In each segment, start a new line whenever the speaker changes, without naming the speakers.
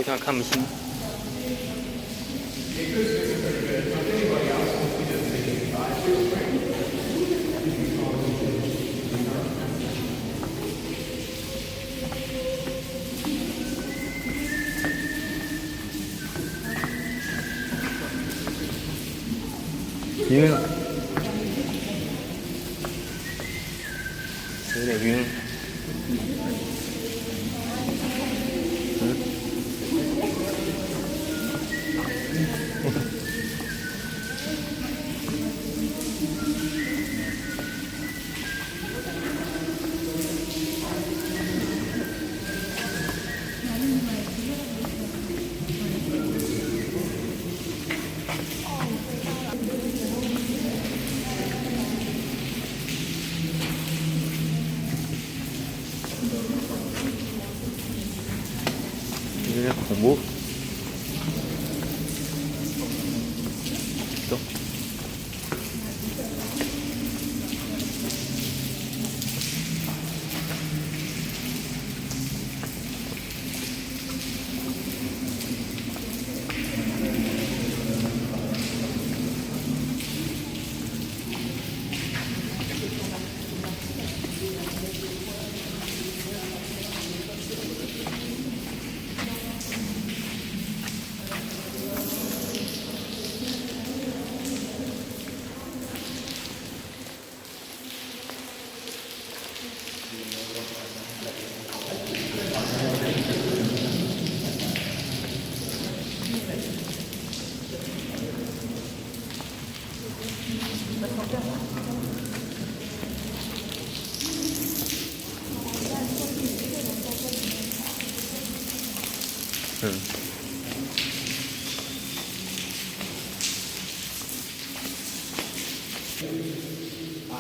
想看不清。晕了，有点晕。有点恐怖。走。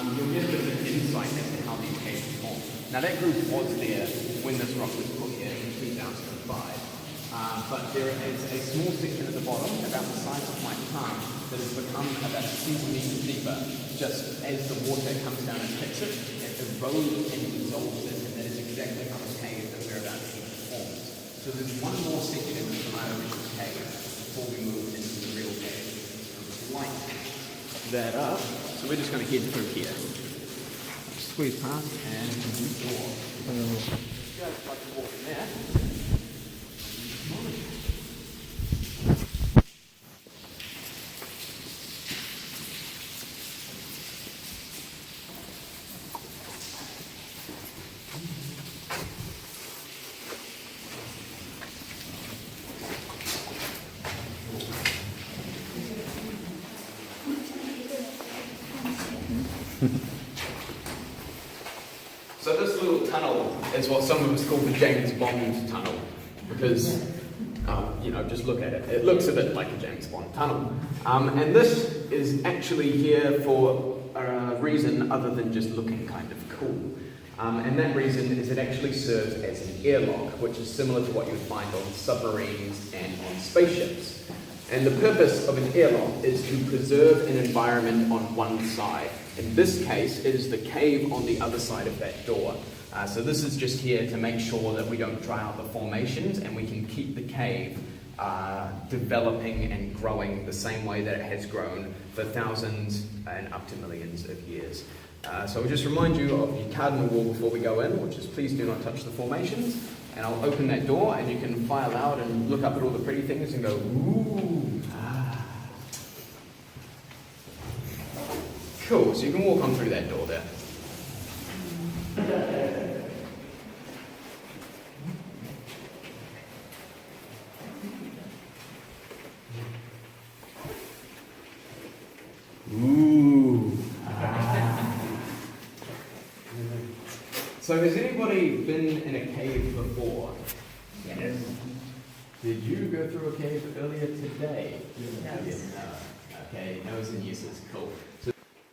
You'll get a bit of an insight as to how these caves were formed. Now that group was there when this rock was put here in 2005, but there is a small section at the bottom, about the size of my palm, that has become about a centimetre deeper. Just as the water comes down and hits it, it erodes and dissolves it, and that is exactly how the cave that we're about to see forms. So there's one more section from our original cave before we move into the real cave. So light that up. So we're just going to head through here. Squeeze past and door. Just like to walk in there. So this little tunnel is what some of us call the James Bond tunnel, because, just look at it. It looks a bit like a James Bond tunnel. And this is actually here for a reason other than just looking kind of cool. And that reason is it actually serves as an airlock, which is similar to what you would find on submarines and on spaceships. And the purpose of an airlock is to preserve an environment on one side. In this case, it is the cave on the other side of that door. So this is just here to make sure that we don't dry out the formations and we can keep the cave developing and growing the same way that it has grown for thousands and up to millions of years. So I'll just remind you of the cardinal rule before we go in, which is please do not touch the formations. And I'll open that door and you can file out and look up at all the pretty things and go, ooh, ah. Cool, so you can walk on through that door there. Ooh. So has anybody been in a cave before? Yes. Did you go through a cave earlier today? Yes. No. Okay, no's and yeses, cool. So,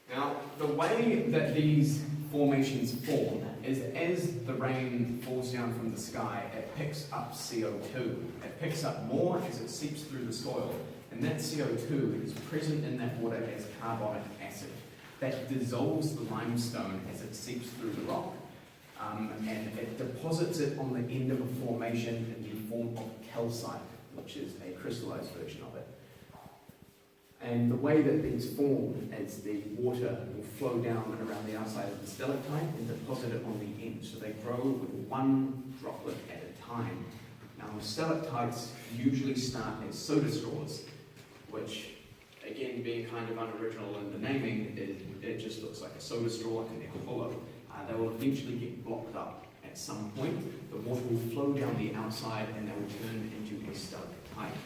now, the way that these formations form is as the rain falls down from the sky, it picks up CO2. It picks up more as it seeps through the soil, and that CO2 is present in that water as carbonic acid. That dissolves the limestone as it seeps through the rock, and it deposits it on the end of a formation in the form of calcite, which is a crystallized version of it. And the way that these form is the water will flow down around the outside of the stalactite and deposit it on the end. So they grow with one droplet at a time. Now, stalactites usually start as soda straws, which, again, being kind of unoriginal in the naming, it just looks like a soda straw and they're hollow. They will eventually get blocked up at some point. The water will flow down the outside and they will turn into a stalactite.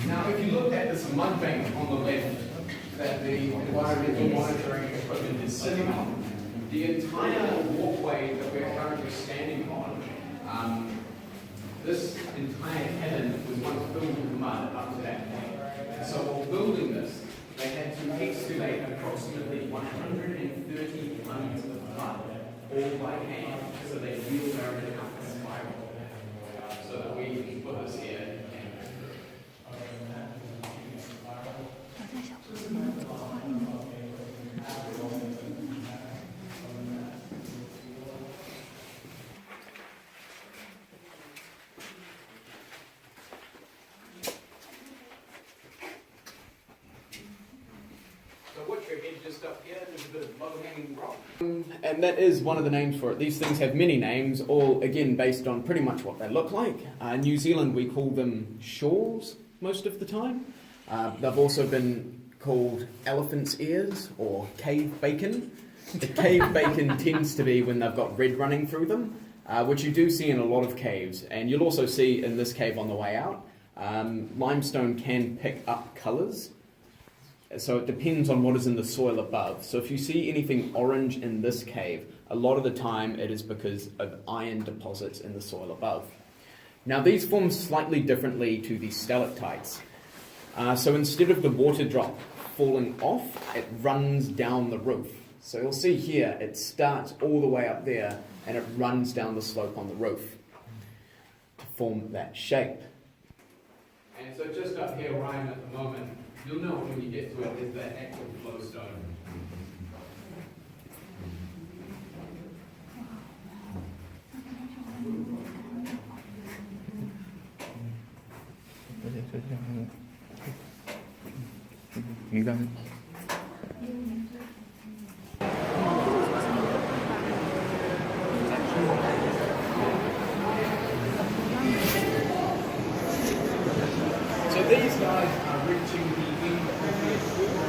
Now, if you look at this mud bank on the left that the environmental monitoring equipment is sitting on, the entire walkway that we're currently standing on, this entire cabin was once built with mud up to that point. So while building this, they had to excavate approximately 130 tons of mud, all by hand, so they wheelbarrowed it up a spiral, so that we can put this here. Just up here, there's a bit of low-hanging rock. And that is one of the names for it. These things have many names, all again based on pretty much what they look like. In New Zealand, we call them shawls most of the time. They've also been called elephant's ears or cave bacon. The cave bacon tends to be when they've got red running through them, which you do see in a lot of caves. And you'll also see in this cave on the way out. Limestone can pick up colours. So it depends on what is in the soil above. So if you see anything orange in this cave, a lot of the time it is because of iron deposits in the soil above. Now these form slightly differently to the stalactites. So instead of the water drop falling off, it runs down the roof. So you'll see here, it starts all the way up there and it runs down the slope on the roof to form that shape. And so just up here, Ryan, at the moment, you'll know when you get to it, is that actual flowstone. So these guys are reaching the end of their tour.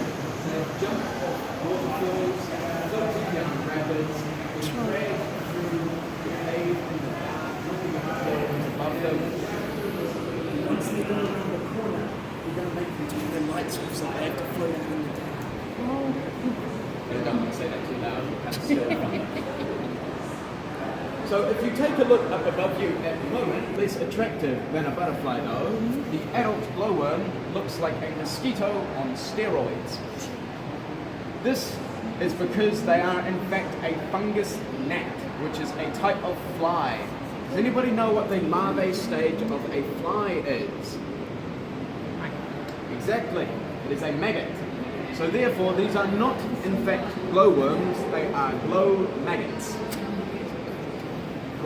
They've jumped off waterfalls, floated down rapids, and dragged through the cave in the dark, looking up there and above them. Once they go around the corner, we're going to make them turn their lights off so they have to float out in the dark. Oh. I don't want to say that too loud, you'll kind of stir it. So if you take a look up above you at the moment, less attractive than a butterfly though, the adult glowworm looks like a mosquito on steroids. This is because they are in fact a fungus gnat, which is a type of fly. Does anybody know what the larvae stage of a fly is? Exactly, it is a maggot. So therefore these are not in fact glowworms, they are glow maggots.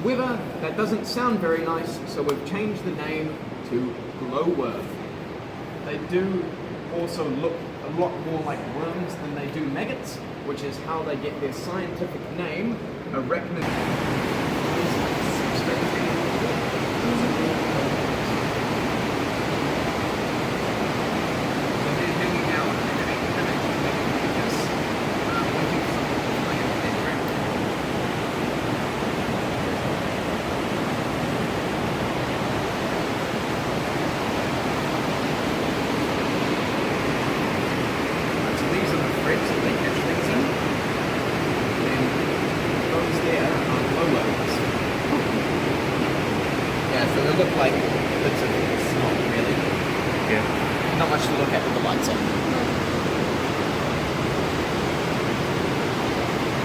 However, that doesn't sound very nice, so we've changed the name to glowworm. They do also look a lot more like worms than they do maggots, which is how they get their scientific name, arachnid. Look like bits of snot, really. Yeah. Not much to look at with the lights on.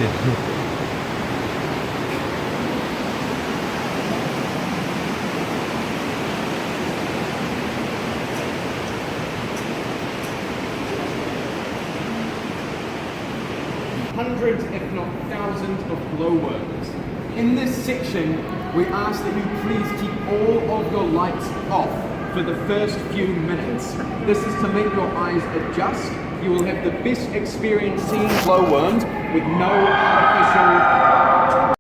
Yeah. Hundreds, if not thousands, of glowworms In this section, we ask that you please keep all of your lights off for the first few minutes. This is to make your eyes adjust. You will have the best experience seeing glowworms with no artificial